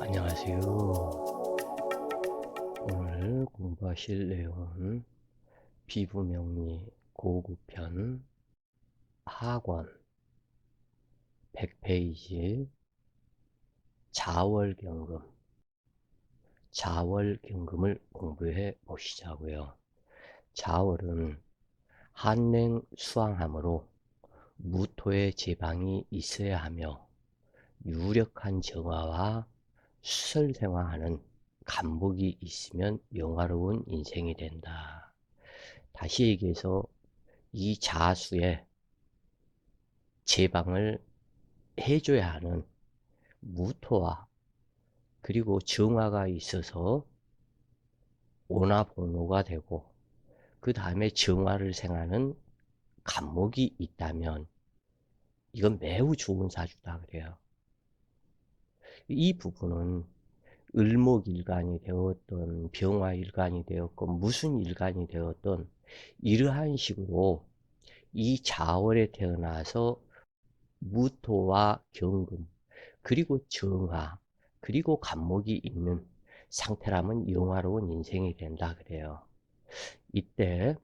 안녕하세요. 오늘 공부하실 내용은 피부명리 고급편 하권 100페이지 자월경금을 공부해 보시자고요. 자월은 한냉 수황하므로 무토의 제방이 있어야 하며 유력한 정화와 수설생화하는 간목이 있으면 영화로운 인생이 된다. 다시 얘기해서 이 자수에 제방을 해줘야 하는 무토와 그리고 정화가 있어서 온화복로가 되고 그 다음에 정화를 생하는 간목이 있다면 이건 매우 좋은 사주다 그래요. 이 부분은 을목일간이 되었던 병화일간이 되었건 무슨 일간이 되었던 이러한 식으로 이 자월에 태어나서 무토와 경금 그리고 정화 그리고 간목이 있는 상태라면 영화로운 인생이 된다 그래요. 이때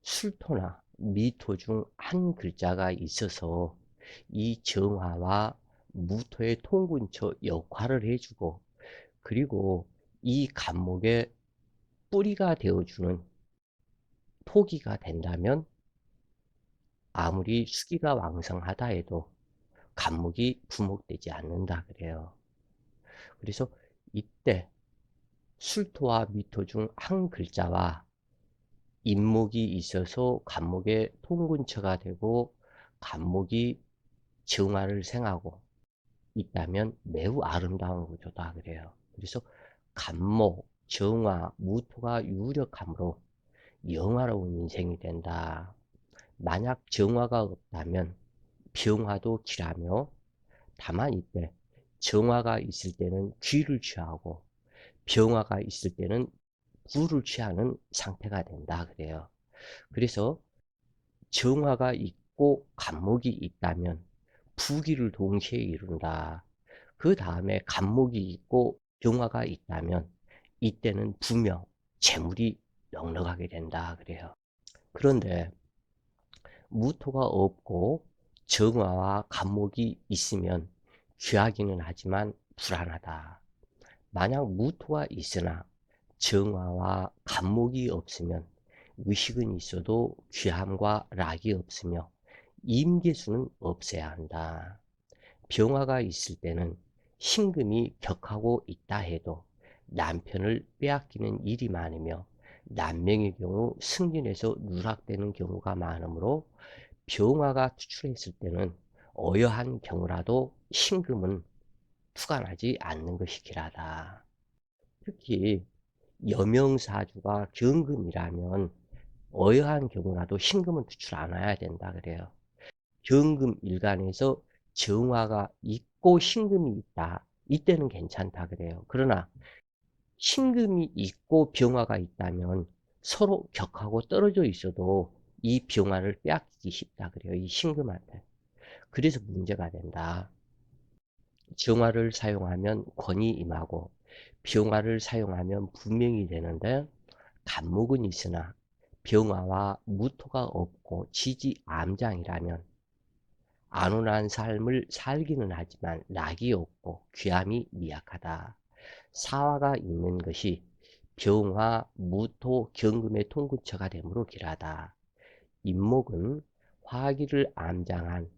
술토나 미토 중 한 글자가 있어서 이 정화와 무토의 통근처 역할을 해주고 그리고 이 간목의 뿌리가 되어주는 토기가 된다면 아무리 수기가 왕성하다 해도 간목이 부목되지 않는다 그래요. 그래서 이때 술토와 미토 중 한 글자와 임목이 있어서 간목의 통근처가 되고 간목이 정화를 생하고 있다면 매우 아름다운 구조다 그래요. 그래서 간목, 정화, 무토가 유력하므로 영화로운 인생이 된다. 만약 정화가 없다면 병화도 길하며 다만 이때 정화가 있을 때는 귀를 취하고 병화가 있을 때는 구를 취하는 상태가 된다 그래요. 그래서 정화가 있고 간목이 있다면 부귀를 동시에 이룬다. 그 다음에 간목이 있고 병화가 있다면 이때는 부명, 재물이 넉넉하게 된다 그래요. 그런데 무토가 없고 정화와 간목이 있으면 귀하기는 하지만 불안하다. 만약 무토가 있으나 정화와 간목이 없으면 의식은 있어도 귀함과 락이 없으며 임계수는 없어야 한다. 병화가 있을 때는 신금이 격하고 있다 해도 남편을 빼앗기는 일이 많으며 남명의 경우 승진해서 누락되는 경우가 많으므로 병화가 투출했을 때는 어여한 경우라도 신금은 투간하지 않는 것이 길하다. 특히 여명사주가 경금이라면 어여한 경우라도 신금은 투출 안 해야 된다 그래요. 경금 일간에서 정화가 있고 신금이 있다. 이때는 괜찮다 그래요. 그러나 신금이 있고 병화가 있다면 서로 격하고 떨어져 있어도 이 병화를 빼앗기기 쉽다 그래요. 이 신금한테. 그래서 문제가 된다. 정화를 사용하면 권이 임하고 병화를 사용하면 분명이 되는데 간목은 있으나 병화와 무토가 없고 지지암장이라면 안온한 삶을 살기는 하지만 낙이 없고 귀함이 미약하다. 사화가 있는 것이 병화, 무토, 경금의 통근처가 되므로 길하다. 임목은 화기를 암장한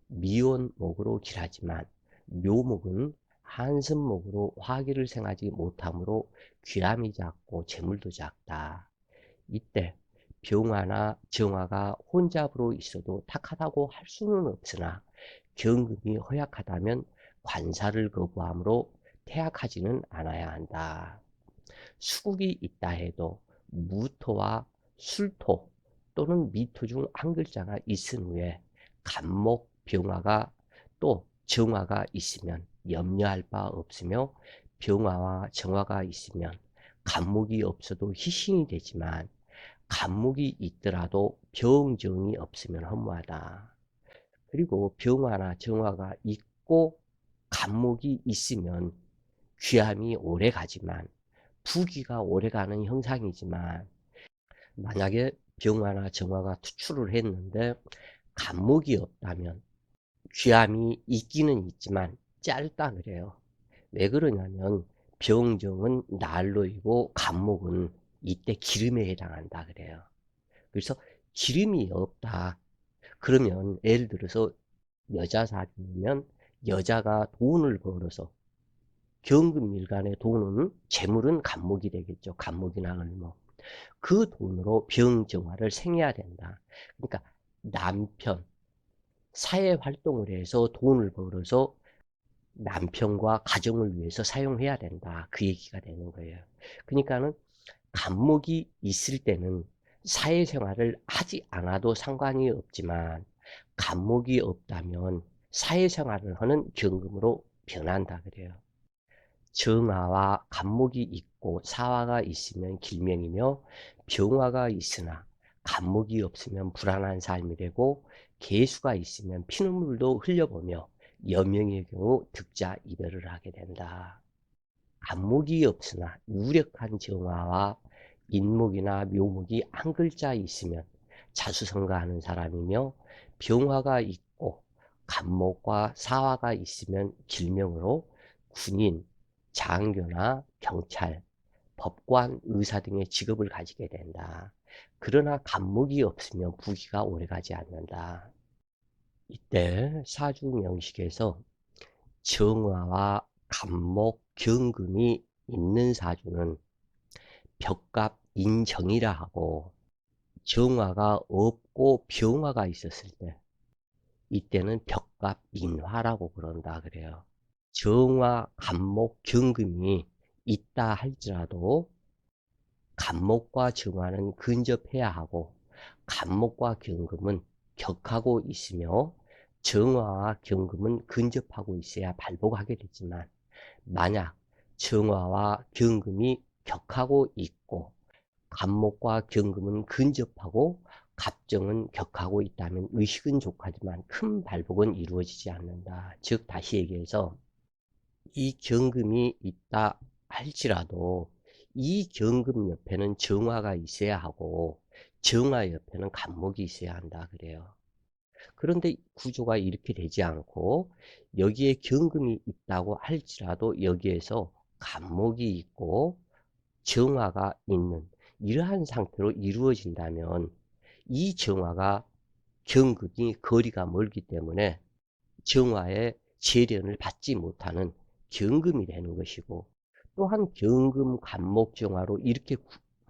미온목으로 길하지만 묘목은 한습목으로 화기를 생하지 못하므로 귀함이 작고 재물도 작다. 이때 병화나 정화가 혼잡으로 있어도 탁하다고 할 수는 없으나 경금이 허약하다면 관사를 거부하므로 태약하지는 않아야 한다. 수국이 있다 해도 무토와 술토 또는 미토 중 한 글자가 있은 후에 간목, 병화가 또 정화가 있으면 염려할 바 없으며 병화와 정화가 있으면 간목이 없어도 희신이 되지만 간목이 있더라도 병정이 없으면 허무하다. 그리고 병화나 정화가 있고 간목이 있으면 귀함이 오래 가지만, 부기가 오래 가는 형상이지만, 만약에 병화나 정화가 투출을 했는데 간목이 없다면 귀함이 있기는 있지만 짧다 그래요. 왜 그러냐면 병정은 난로이고 간목은 이때 기름에 해당한다 그래요. 그래서 기름이 없다. 그러면 예를 들어서 여자 사주면 여자가 돈을 벌어서 경금일간의 돈은 재물은 간목이 되겠죠. 간목이나 을목. 그 돈으로 병정화를 생해야 된다. 그러니까 남편, 사회활동을 해서 돈을 벌어서 남편과 가정을 위해서 사용해야 된다. 그 얘기가 되는 거예요. 그러니까는 간목이 있을 때는 사회생활을 하지 않아도 상관이 없지만 간목이 없다면 사회생활을 하는 경금으로 변한다 그래요. 정화와 간목이 있고 사화가 있으면 길명이며 병화가 있으나 간목이 없으면 불안한 삶이 되고 개수가 있으면 피눈물도 흘려보며 여명의 경우 득자 이별을 하게 된다. 간목이 없으나 유력한 정화와 인목이나 묘목이 한 글자 있으면 자수성가하는 사람이며 병화가 있고 간목과 사화가 있으면 길명으로 군인, 장교나 경찰, 법관, 의사 등의 직업을 가지게 된다. 그러나 간목이 없으면 부귀가 오래가지 않는다. 이때 사주명식에서 정화와 간목, 경금이 있는 사주는 벽갑 인정이라 하고 정화가 없고 병화가 있었을 때 이때는 벽갑 인화라고 그런다 그래요. 정화, 간목, 경금이 있다 할지라도 간목과 정화는 근접해야 하고 간목과 경금은 격하고 있으며 정화와 경금은 근접하고 있어야 발복하게 되지만 만약 정화와 경금이 격하고 있고 간목과 경금은 근접하고 갑정은 격하고 있다면 의식은 족하지만 큰 발복은 이루어지지 않는다. 즉 다시 얘기해서 이 경금이 있다 할지라도 이 경금 옆에는 정화가 있어야 하고 정화 옆에는 간목이 있어야 한다 그래요. 그런데 구조가 이렇게 되지 않고 여기에 경금이 있다고 할지라도 여기에서 간목이 있고 정화가 있는 이러한 상태로 이루어진다면 이 정화가 경금이 거리가 멀기 때문에 정화의 재련을 받지 못하는 경금이 되는 것이고 또한 경금 간목 정화로 이렇게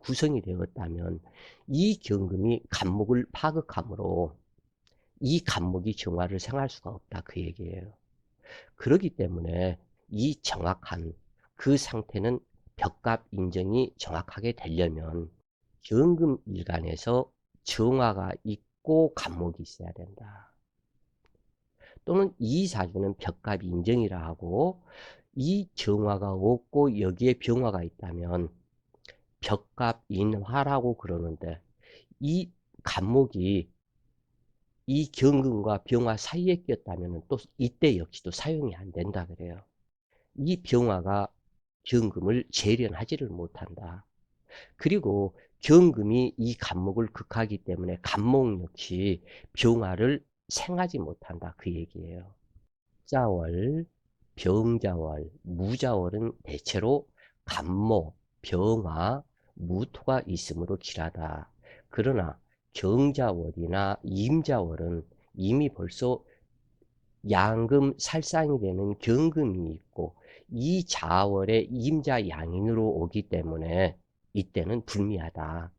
구성이 되었다면 이 경금이 간목을 파극하므로 이 간목이 정화를 생할 수가 없다 그 얘기예요. 그렇기 때문에 이 정확한 그 상태는 벽갑 인정이 정확하게 되려면 경금 일간에서 정화가 있고 간목이 있어야 된다. 또는 이 사주는 벽갑 인정이라 하고 이 정화가 없고 여기에 병화가 있다면 벽갑 인화라고 그러는데 이 간목이 이 경금과 병화 사이에 꼈다면 또 이때 역시도 사용이 안 된다 그래요. 이 병화가 경금을 재련하지를 못한다. 그리고 경금이 이 간목을 극하기 때문에 간목 역시 병화를 생하지 못한다 그 얘기예요. 자월, 병자월, 무자월은 대체로 간목, 병화, 무토가 있으므로 길하다. 그러나 경자월이나 임자월은 이미 벌써 양금 살상이 되는 경금이 있고 이 자월에 임자 양인으로 오기 때문에 이때는 불미하다.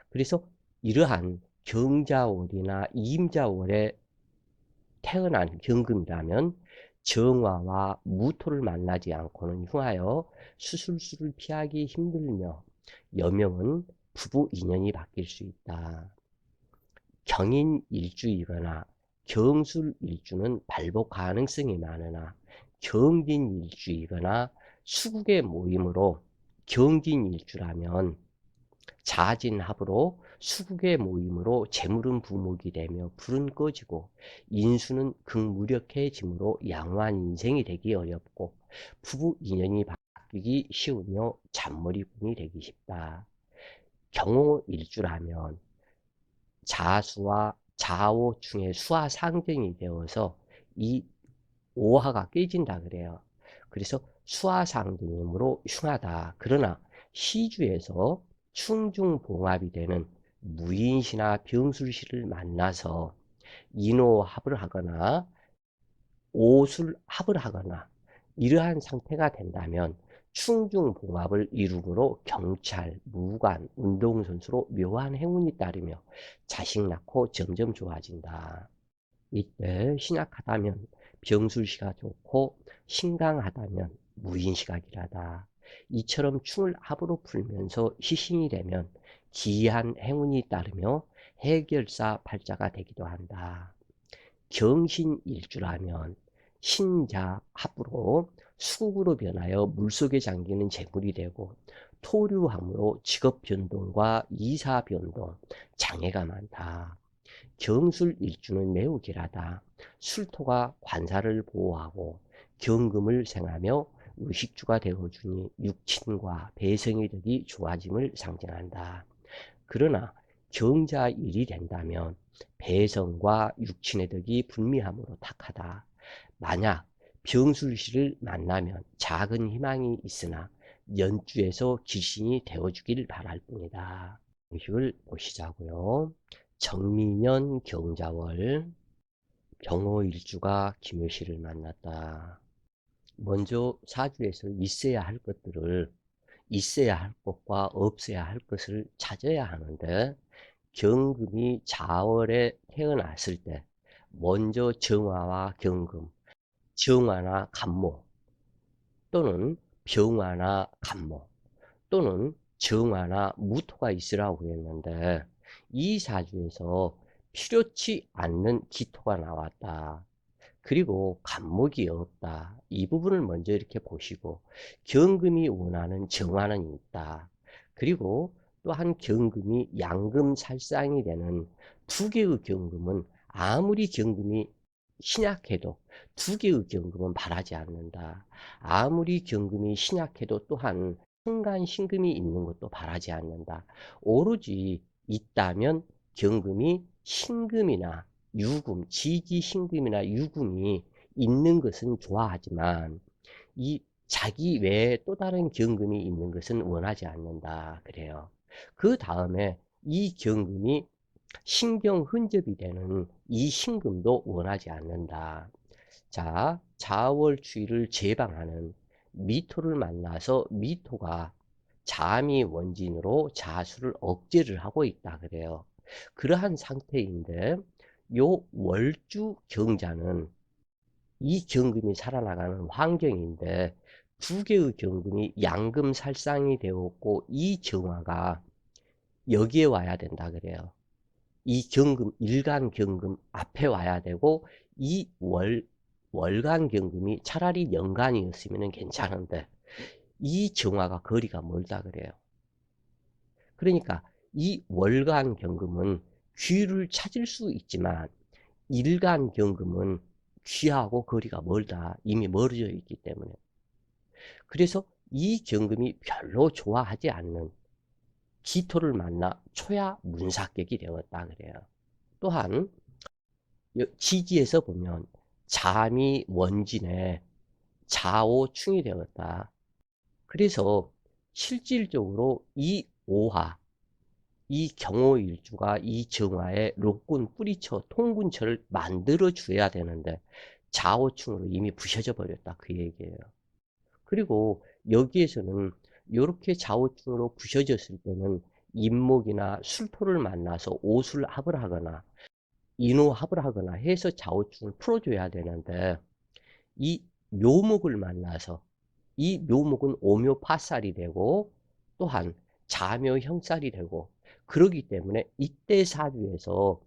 그래서 이러한 경자월이나 임자월에 태어난 경금이라면 정화와 무토를 만나지 않고는 흉하여 수술수를 피하기 힘들며 여명은 부부 인연이 바뀔 수 있다. 경인일주이거나 경술일주는 발복 가능성이 많으나 경진일주이거나 수국의 모임으로 경진일주라면 자진합으로 수국의 모임으로 재물은 부목이 되며 불은 꺼지고 인수는 극무력해지므로 양호한 인생이 되기 어렵고 부부 인연이 바뀌기 쉬우며 잔머리꾼이 되기 쉽다. 경호일주라면 자수와 자오충의 수화 상정이 되어서 이 오화가 깨진다 그래요. 그래서 수화상등이므로 흉하다. 그러나 시주에서 충중봉합이 되는 무인시나 병술시를 만나서 인호합을 하거나 오술합을 하거나 이러한 상태가 된다면 충중봉합을 이루므로 경찰, 무관, 운동선수로 묘한 행운이 따르며 자식 낳고 점점 좋아진다. 이때 신약하다면 병술시가 좋고 신강하다면 무인시각이라다. 이처럼 충을 합으로 풀면서 시신이 되면 기이한 행운이 따르며 해결사 팔자가 되기도 한다. 경신일주라면 신자 합으로 수국으로 변하여 물속에 잠기는 재물이 되고 토류함으로 직업 변동과 이사 변동, 장애가 많다. 경술일주는 매우 길하다. 술토가 관사를 보호하고 경금을 생하며 의식주가 되어주니 육친과 배성의 덕이 좋아짐을 상징한다. 그러나 경자일이 된다면 배성과 육친의 덕이 불미함으로 탁하다. 만약 병술시를 만나면 작은 희망이 있으나 연주에서 길신이 되어주길 바랄 뿐이다. 공식을 보시자고요. 정민년 경자월 경호일주가 김효시를 만났다. 먼저 사주에서 있어야 할 것들을 있어야 할 것과 없어야 할 것을 찾아야 하는데 경금이 자월에 태어났을 때 먼저 정화와 경금, 정화나 간모 또는 병화나 간모 또는 정화나 무토가 있으라고 했는데 이 사주에서 필요치 않는 기토가 나왔다. 그리고 간목이 없다. 이 부분을 먼저 이렇게 보시고 경금이 원하는 정화는 있다. 그리고 또한 경금이 양금살상이 되는 두 개의 경금은 아무리 경금이 신약해도 두 개의 경금은 바라지 않는다. 아무리 경금이 신약해도 또한 순간신금이 있는 것도 바라지 않는다. 오로지 있다면 경금이 신금이나 유금, 지지신금이나 유금이 있는 것은 좋아하지만 이 자기 외에 또 다른 경금이 있는 것은 원하지 않는다. 그래요. 그 다음에 이 경금이 신경 흔접이 되는 이 신금도 원하지 않는다. 자, 자월추위를 제방하는 미토를 만나서 미토가 자미 원진으로 자수를 억제를 하고 있다 그래요. 그러한 상태인데 요 월주 경자는 이 경금이 살아나가는 환경인데 두 개의 경금이 양금살상이 되었고 이 정화가 여기에 와야 된다 그래요. 이 경금, 일간 경금 앞에 와야 되고 이 월간 경금이 차라리 연간이었으면 괜찮은데 이 정화가 거리가 멀다 그래요. 그러니까 이 월간 경금은 귀를 찾을 수 있지만 일간 경금은 귀하고 거리가 멀다. 이미 멀어져 있기 때문에. 그래서 이 경금이 별로 좋아하지 않는 기토를 만나 초야 문사격이 되었다 그래요. 또한 지지에서 보면 잠이 원진에 자오충이 되었다. 그래서 실질적으로 이 오화, 이 경호일주가 이 정화에 록군 뿌리처, 통군처를 만들어 줘야 되는데 자오충으로 이미 부셔져 버렸다. 그 얘기예요. 그리고 여기에서는 이렇게 자오충으로 부셔졌을 때는 인목이나 술토를 만나서 오술합을 하거나 인호합을 하거나 해서 자오충을 풀어줘야 되는데 이 묘목을 만나서 이 묘목은 오묘파살이 되고 또한 자묘형살이 되고 그러기 때문에 이때 사주에서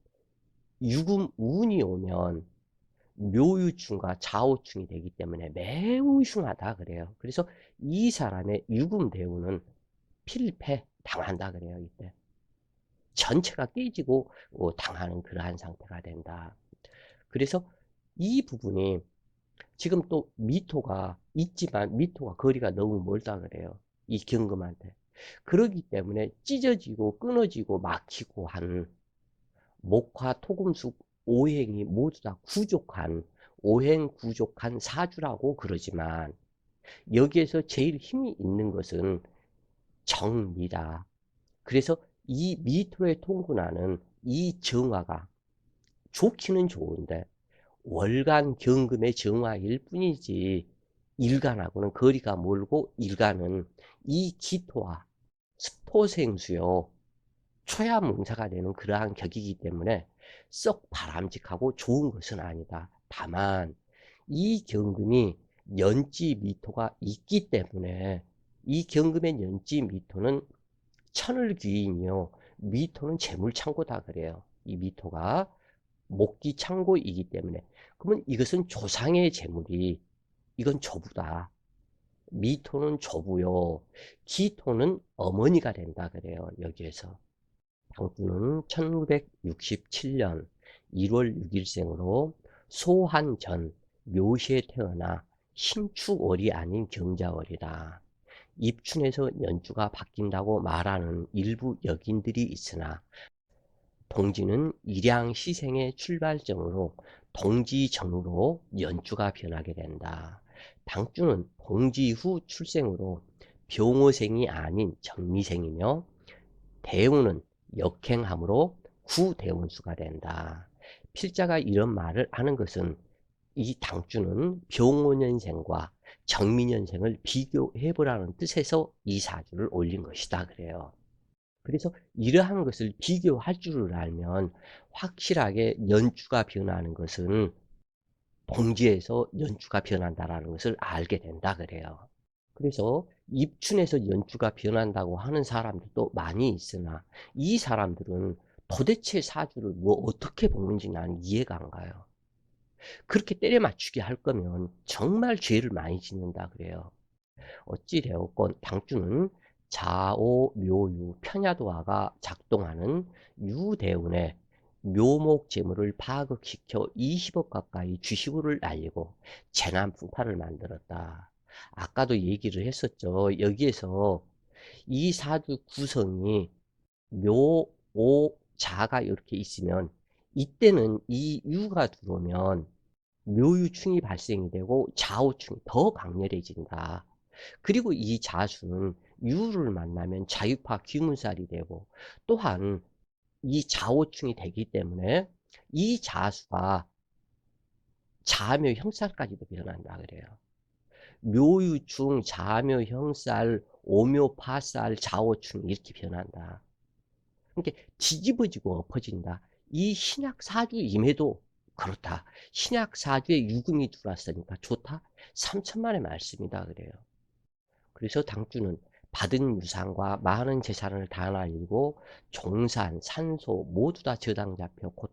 유금 운이 오면 묘유충과 자오충이 되기 때문에 매우 흉하다 그래요. 그래서 이 사람의 유금 대운은 필패, 당한다 그래요, 이때. 전체가 깨지고 당하는 그러한 상태가 된다. 그래서 이 부분이 지금 또 미토가 있지만 미토가 거리가 너무 멀다 그래요. 이 경금한테. 그러기 때문에 찢어지고 끊어지고 막히고 한 목화 토금숙 오행이 모두 다 구족한 오행 구족한 사주라고 그러지만 여기에서 제일 힘이 있는 것은 정미다. 그래서 이 미토의 통분하는 이 정화가 좋기는 좋은데 월간 경금의 정화일 뿐이지 일간하고는 거리가 멀고 일간은 이 기토와 스토생수요 초야몽사가 되는 그러한 격이기 때문에 썩 바람직하고 좋은 것은 아니다. 다만 이 경금이 연지 미토가 있기 때문에 이 경금의 연지 미토는 천을귀인이요 미토는 재물창고다 그래요. 이 미토가 목기 창고이기 때문에 그러면 이것은 조상의 재물이 이건 조부다. 미토는 조부요. 기토는 어머니가 된다 그래요. 여기에서. 당주는 1967년 1월 6일생으로 소환전 묘시에 태어나 신축월이 아닌 경자월이다. 입춘에서 연주가 바뀐다고 말하는 일부 여긴들이 있으나 동지는 일양시생의 출발점으로 동지전으로 연주가 변하게 된다. 당주는 동지 후 출생으로 병호생이 아닌 정미생이며 대운은 역행함으로 구대운수가 된다. 필자가 이런 말을 하는 것은 이 당주는 병호년생과 정미년생을 비교해보라는 뜻에서 이 사주를 올린 것이다 그래요. 그래서 이러한 것을 비교할 줄을 알면 확실하게 연주가 변하는 것은 동지에서 연주가 변한다는 것을 알게 된다 그래요. 그래서 입춘에서 연주가 변한다고 하는 사람들도 많이 있으나 이 사람들은 도대체 사주를 뭐 어떻게 보는지 나는 이해가 안 가요. 그렇게 때려 맞추게 할 거면 정말 죄를 많이 짓는다 그래요. 어찌되었건 당주는 자오, 묘유, 편야도화가 작동하는 유대운에 묘목 재물을 파극시켜 20억 가까이 주식으로 날리고 재난풍파를 만들었다. 아까도 얘기를 했었죠. 여기에서 이 사주 구성이 묘, 오, 자가 이렇게 있으면 이때는 이 유가 들어오면 묘유충이 발생이 되고 자오충이 더 강렬해진다. 그리고 이 자수는 유를 만나면 자유파 귀문살이 되고 또한 이 자오충이 되기 때문에 이 자수가 자묘 형살까지도 변한다 그래요. 묘유충, 자묘 형살, 오묘 파살, 자오충 이렇게 변한다. 그러니까 뒤집어지고 엎어진다. 이 신약 사주임에도 그렇다. 신약 사주에 유금이 들어왔으니까 좋다. 3천만의 말씀이다 그래요. 그래서 당주는 받은 유산과 많은 재산을 다 날리고 종산, 산소 모두 다 저당 잡혀 곧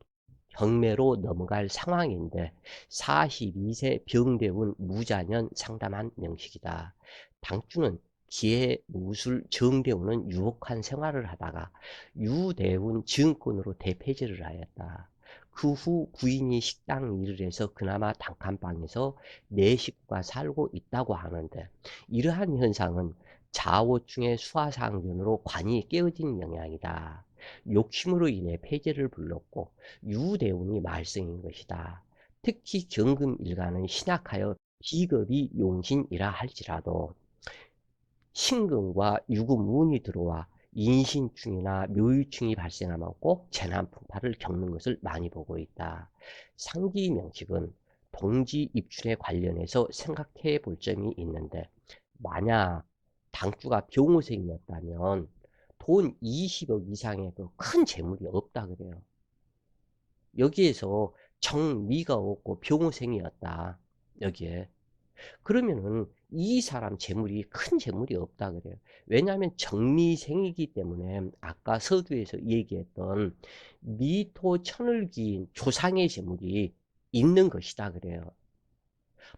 경매로 넘어갈 상황인데 42세 병대운 무자년 상담한 명식이다. 당주는 기해, 무술, 정대운은 유혹한 생활을 하다가 유대운 증권으로 대폐제를 하였다. 그 후 부인이 식당 일을 해서 그나마 단칸방에서 네 식구가 살고 있다고 하는데 이러한 현상은 자오충의 수화상전으로 관이 깨어진 영향이다. 욕심으로 인해 폐제를 불렀고 유대운이 말썽인 것이다. 특히 경금일가는 신약하여 비겁이 용신이라 할지라도 신금과 유금운이 들어와 인신충이나 묘유충이 발생하면 꼭 재난풍파를 겪는 것을 많이 보고 있다. 상기명식은 동지 입춘에 관련해서 생각해 볼 점이 있는데 만약 당주가 병호생이었다면 돈 20억 이상의 그 큰 재물이 없다 그래요. 여기에서 정미가 없고 병호생이었다. 여기에. 그러면은 이 사람 재물이 큰 재물이 없다 그래요. 왜냐하면 정미생이기 때문에 아까 서두에서 얘기했던 미토 천을기인 조상의 재물이 있는 것이다 그래요.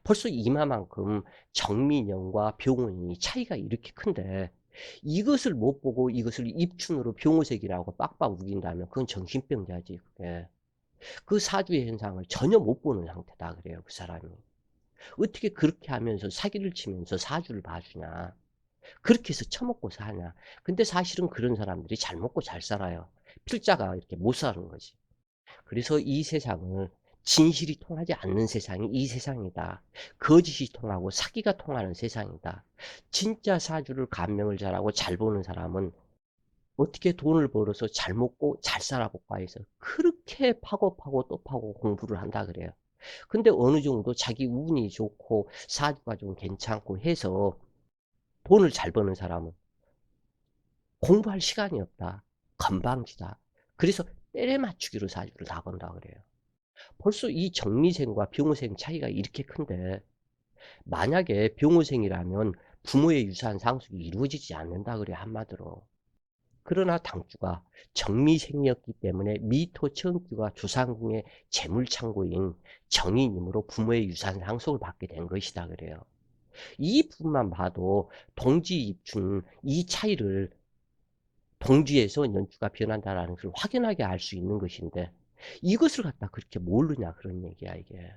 벌써 이마만큼 정민영과 병원이 차이가 이렇게 큰데 이것을 못 보고 이것을 입춘으로 병호색이라고 빡빡 우긴다면 그건 정신병자지, 그게. 그 사주의 현상을 전혀 못 보는 상태다 그래요, 그 사람이. 어떻게 그렇게 하면서 사기를 치면서 사주를 봐주냐. 그렇게 해서 처먹고 사냐. 근데 사실은 그런 사람들이 잘 먹고 잘 살아요. 필자가 이렇게 못 사는 거지. 그래서 이 세상을 진실이 통하지 않는 세상이 이 세상이다. 거짓이 통하고 사기가 통하는 세상이다. 진짜 사주를 감명을 잘하고 잘 보는 사람은 어떻게 돈을 벌어서 잘 먹고 잘 살아볼까 해서 그렇게 파고 파고 또 파고 공부를 한다 그래요. 근데 어느 정도 자기 운이 좋고 사주가 좀 괜찮고 해서 돈을 잘 버는 사람은 공부할 시간이 없다. 건방지다. 그래서 때려 맞추기로 사주를 다 본다 그래요. 벌써 이 정미생과 병호생 차이가 이렇게 큰데 만약에 병호생이라면 부모의 유산 상속이 이루어지지 않는다 그래요, 한마디로. 그러나 당주가 정미생이었기 때문에 미토 천기와 조상궁의 재물창고인 정인이므로 부모의 유산 상속을 받게 된 것이다 그래요. 이 부분만 봐도 동지 입춘 이 차이를 동지에서 연주가 변한다라는 것을 확연하게 알 수 있는 것인데 이것을 갖다 그렇게 모르냐 그런 얘기야 이게.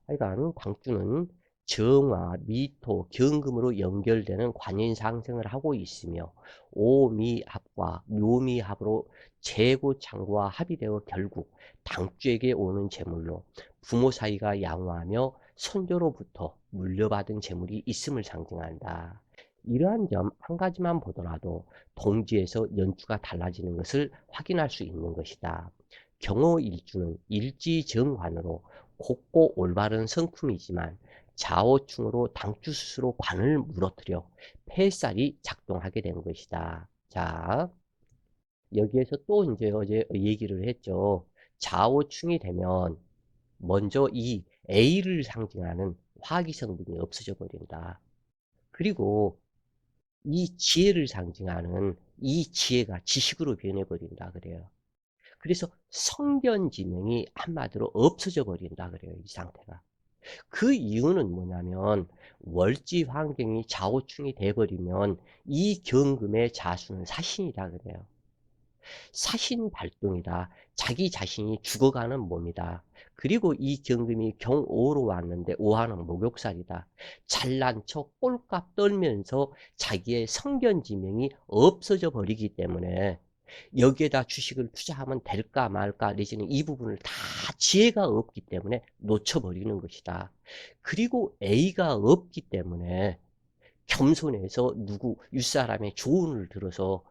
하여간 당주는 정화, 미토, 경금으로 연결되는 관인상생을 하고 있으며 오미합과 묘미합으로 재고창고와 합이 되어 결국 당주에게 오는 재물로 부모 사이가 양호하며 선조로부터 물려받은 재물이 있음을 상징한다. 이러한 점 한 가지만 보더라도 동지에서 연주가 달라지는 것을 확인할 수 있는 것이다. 경호일주는 일지정관으로 곱고 올바른 성품이지만 좌우충으로 당주 스스로 관을 무너뜨려 폐살이 작동하게 된 것이다. 자, 여기에서 또 이제 어제 얘기를 했죠. 좌우충이 되면 먼저 이 A를 상징하는 화기 성분이 없어져 버린다. 그리고 이 지혜를 상징하는 이 지혜가 지식으로 변해버린다 그래요. 그래서 성견지명이 한마디로 없어져 버린다 그래요. 이 상태가. 그 이유는 뭐냐면 월지 환경이 좌우충이 돼버리면 이 경금의 자수는 사신이다 그래요. 사신 발동이다. 자기 자신이 죽어가는 몸이다. 그리고 이 경금이 경오로 왔는데 오화는 목욕살이다. 잘난 척 꼴값 떨면서 자기의 성견지명이 없어져 버리기 때문에 여기에다 주식을 투자하면 될까 말까 내지는 이 부분을 다 지혜가 없기 때문에 놓쳐버리는 것이다. 그리고 A가 없기 때문에 겸손해서 누구 윗사람의 조언을 들어서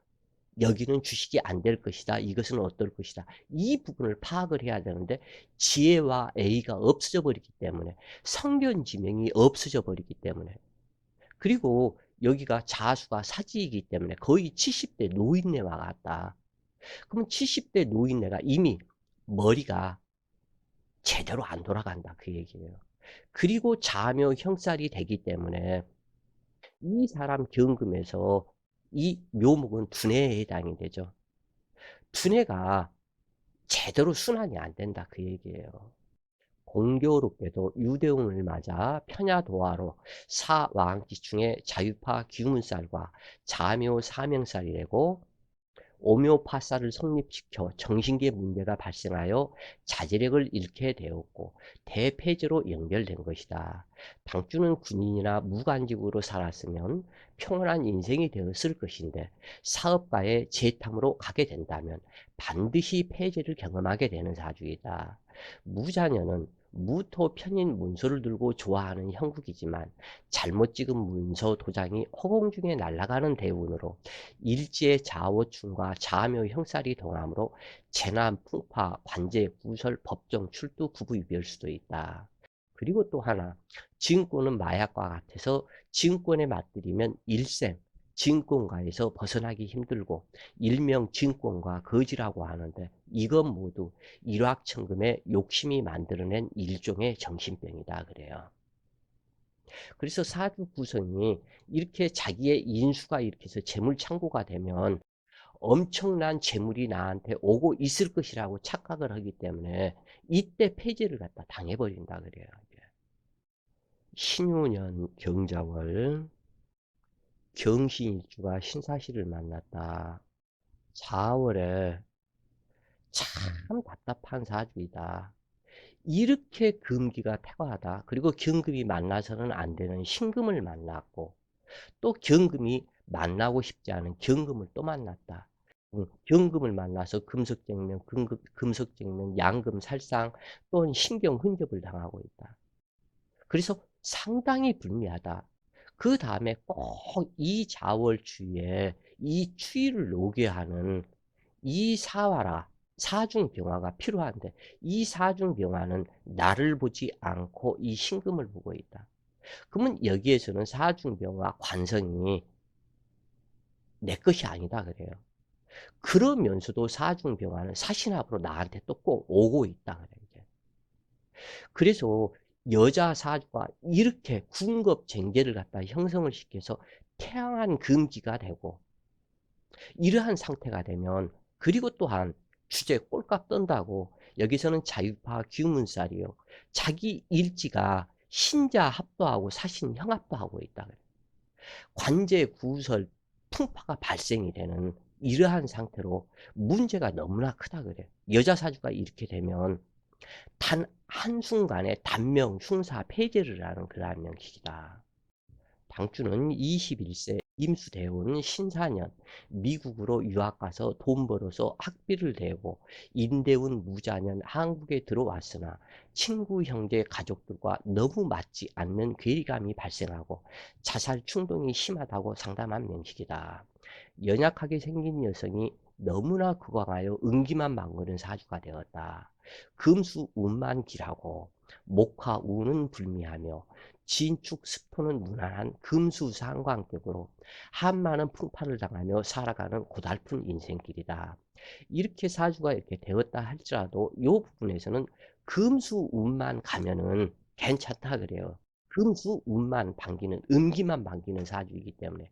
여기는 주식이 안 될 것이다. 이것은 어떨 것이다. 이 부분을 파악을 해야 되는데 지혜와 A가 없어져 버리기 때문에 성견지명이 없어져 버리기 때문에 그리고 여기가 자수가 사지이기 때문에 거의 70대 노인네와 같다. 그러면 70대 노인네가 이미 머리가 제대로 안 돌아간다 그 얘기예요. 그리고 자묘 형살이 되기 때문에 이 사람 경금에서 이 묘목은 두뇌에 해당이 되죠. 두뇌가 제대로 순환이 안 된다 그 얘기예요. 공교롭게도 유대운을 맞아 편야도화로 사왕지충의 자유파 귀문살과 자묘 사명살이 되고 오묘파살을 성립시켜 정신계 문제가 발생하여 자제력을 잃게 되었고 대폐제로 연결된 것이다. 당주는 군인이나 무관직으로 살았으면 평온한 인생이 되었을 것인데 사업가의 재탐으로 가게 된다면 반드시 폐제를 경험하게 되는 사주이다. 무자녀는 무토 편인 문서를 들고 좋아하는 형국이지만 잘못 찍은 문서 도장이 허공 중에 날아가는 대운으로 일지의 자워충과 자묘 형살이 동하므로 재난, 풍파, 관제, 구설, 법정, 출두, 구부입일 수도 있다. 그리고 또 하나, 증권은 마약과 같아서 증권에 맞들이면 일생, 증권가에서 벗어나기 힘들고 일명 증권과 거지라고 하는데 이건 모두 일확천금의 욕심이 만들어낸 일종의 정신병이다 그래요. 그래서 사주 구성이 이렇게 자기의 인수가 이렇게 해서 재물 창고가 되면 엄청난 재물이 나한테 오고 있을 것이라고 착각을 하기 때문에 이때 폐지를 갖다 당해버린다 그래요. 신유년 경자월 경신일주가 신사시를 만났다. 4월에 참 답답한 사주이다. 이렇게 금기가 태과하다. 그리고 경금이 만나서는 안 되는 신금을 만났고, 또 경금이 만나고 싶지 않은 경금을 또 만났다. 경금을 만나서 금석쟁명, 금석쟁명, 양금, 살상 또는 신경 흔접을 당하고 있다. 그래서 상당히 불리하다. 그 다음에 꼭 이 자월주에 이 추위를 녹게 하는 이 사화라, 사중병화가 필요한데, 이 사중병화는 나를 보지 않고 이 신금을 보고 있다. 그러면 여기에서는 사중병화 관성이 내 것이 아니다 그래요. 그러면서도 사중병화는 사신합으로 나한테 또 꼭 오고 있다 그래요. 이제. 그래서 여자 사주가 이렇게 군겁쟁계를 갖다 형성을 시켜서 태양한 금기가 되고, 이러한 상태가 되면, 그리고 또한 주제 꼴값 떤다고, 여기서는 자유파 규문살이요. 자기 일지가 신자 합도하고 사신 형합도 하고 있다 그래요. 관제 구설 풍파가 발생이 되는 이러한 상태로 문제가 너무나 크다 그래요. 여자 사주가 이렇게 되면 단 한순간에 단명, 흉사, 폐제를 하는 그러한 명식이다. 당주는 21세 임수대원 신사년 미국으로 유학 가서 돈 벌어서 학비를 대고 인대운 무자년 한국에 들어왔으나 친구, 형제, 가족들과 너무 맞지 않는 괴리감이 발생하고 자살 충동이 심하다고 상담한 명식이다. 연약하게 생긴 여성이 너무나 극왕하여 은기만 망거는 사주가 되었다. 금수 운만 길하고 목화 우는 불미하며 진축 습토는 무난한 금수상관격으로 한많은 풍파를 당하며 살아가는 고달픈 인생길이다. 이렇게 사주가 이렇게 되었다 할지라도 이 부분에서는 금수운만 가면은 괜찮다 그래요. 금수운만 반기는, 음기만 반기는 사주이기 때문에.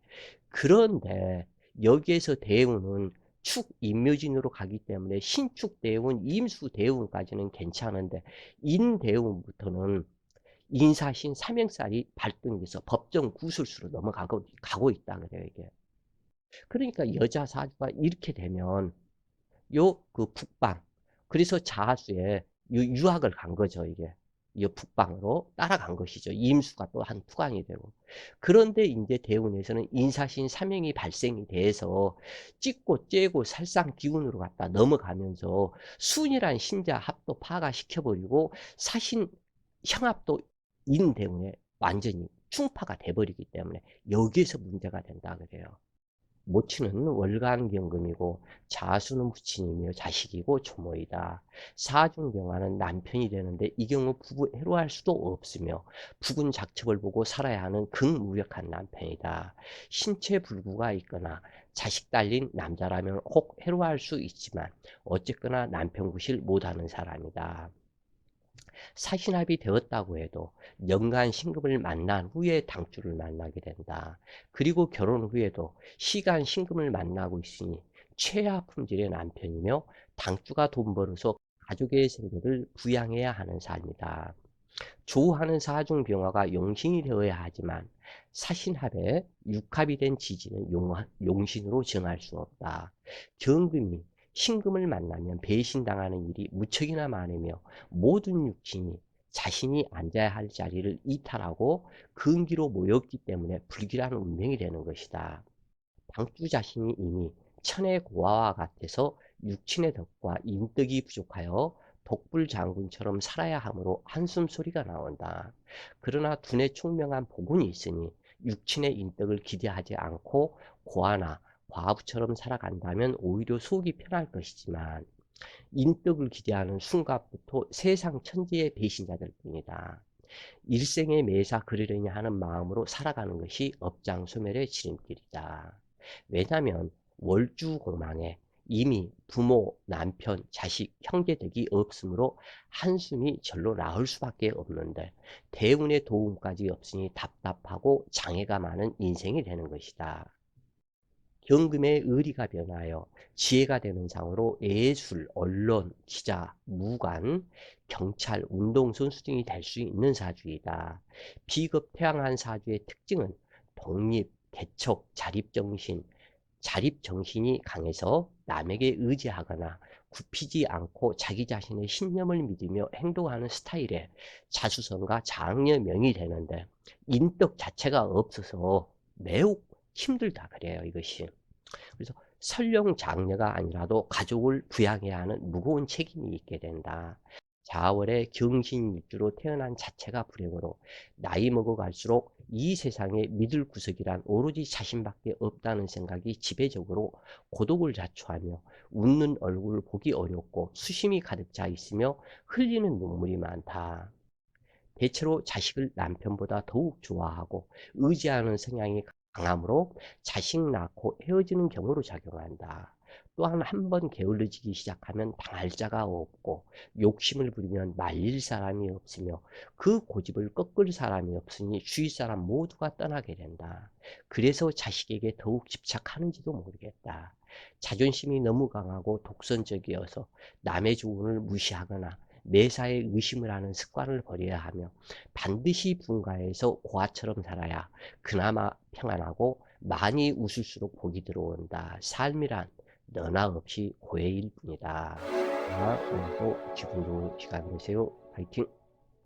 그런데 여기에서 대운은 축 임묘진으로 가기 때문에 신축 대운, 임수 대운까지는 괜찮은데 인대운부터는 인사신 삼형살이 발동돼서 법정 구술수로 넘어가고 있다 그래요 이게. 그러니까 여자 사주가 이렇게 되면 요 그 북방, 그래서 자수에 유학을 간 거죠 이게. 이 북방으로 따라간 것이죠. 임수가 또 한 투강이 되고. 그런데 이제 대운에서는 인사신 삼형이 발생이 돼서 찍고 째고 살상 기운으로 갔다 넘어가면서 순이란 신자 합도 파가시켜버리고 사신 형합도 인대운에 완전히 충파가 돼버리기 때문에 여기에서 문제가 된다 그래요. 모친은 월간경금이고 자수는 부친이며 자식이고 조모이다. 사중경화는 남편이 되는데 이 경우 부부 해로할 수도 없으며 부군 작첩을 보고 살아야 하는 극무력한 남편이다. 신체 불구가 있거나 자식 딸린 남자라면 혹 해로할 수 있지만 어쨌거나 남편 구실 못하는 사람이다. 사신합이 되었다고 해도 연간 신금을 만난 후에 당주를 만나게 된다. 그리고 결혼 후에도 시간 신금을 만나고 있으니 최하 품질의 남편이며 당주가 돈 벌어서 가족의 생계를 부양해야 하는 삶이다. 조하는 사중병화가 용신이 되어야 하지만 사신합에 육합이 된 지지는 용신으로 정할 수 없다. 경금이 신금을 만나면 배신당하는 일이 무척이나 많으며 모든 육신이 자신이 앉아야 할 자리를 이탈하고 근기로 모였기 때문에 불길한 운명이 되는 것이다. 당주 자신이 이미 천의 고아와 같아서 육친의 덕과 인덕이 부족하여 독불장군처럼 살아야 하므로 한숨 소리가 나온다. 그러나 두뇌 총명한 복운이 있으니 육친의 인덕을 기대하지 않고 고아나 과부처럼 살아간다면 오히려 속이 편할 것이지만 인덕을 기대하는 순간부터 세상 천지의 배신자들 뿐이다. 일생의 매사 그리려니 하는 마음으로 살아가는 것이 업장소멸의 지름길이다. 왜냐하면 월주공망에 이미 부모, 남편, 자식, 형제댁이 없으므로 한숨이 절로 나올 수밖에 없는데 대운의 도움까지 없으니 답답하고 장애가 많은 인생이 되는 것이다. 경금의 의리가 변하여 지혜가 되는 상으로 예술, 언론, 기자, 무관, 경찰, 운동선수 등이 될 수 있는 사주이다. 비급 태양한 사주의 특징은 독립, 대척, 자립정신이 강해서 남에게 의지하거나 굽히지 않고 자기 자신의 신념을 믿으며 행동하는 스타일에 자수성가 장려명이 되는데 인덕 자체가 없어서 매우 힘들다 그래요, 이것이. 그래서 설령 장녀가 아니라도 가족을 부양해야 하는 무거운 책임이 있게 된다. 자월의 경신일주로 태어난 자체가 불행으로 나이 먹어갈수록 이 세상에 믿을 구석이란 오로지 자신밖에 없다는 생각이 지배적으로 고독을 자초하며 웃는 얼굴을 보기 어렵고 수심이 가득 차 있으며 흘리는 눈물이 많다. 대체로 자식을 남편보다 더욱 좋아하고 의지하는 성향이 강하므로 자식 낳고 헤어지는 경우로 작용한다. 또한 한 번 게을러지기 시작하면 당할 자가 없고 욕심을 부리면 말릴 사람이 없으며 그 고집을 꺾을 사람이 없으니 주위 사람 모두가 떠나게 된다. 그래서 자식에게 더욱 집착하는지도 모르겠다. 자존심이 너무 강하고 독선적이어서 남의 조언을 무시하거나 매사에 의심을 하는 습관을 버려야 하며 반드시 분가해서 고아처럼 살아야 그나마 평안하고 많이 웃을수록 복이 들어온다. 삶이란 너나 없이 고해일 뿐이다. 오늘도 기분 좋은 시간 되세요. 파이팅!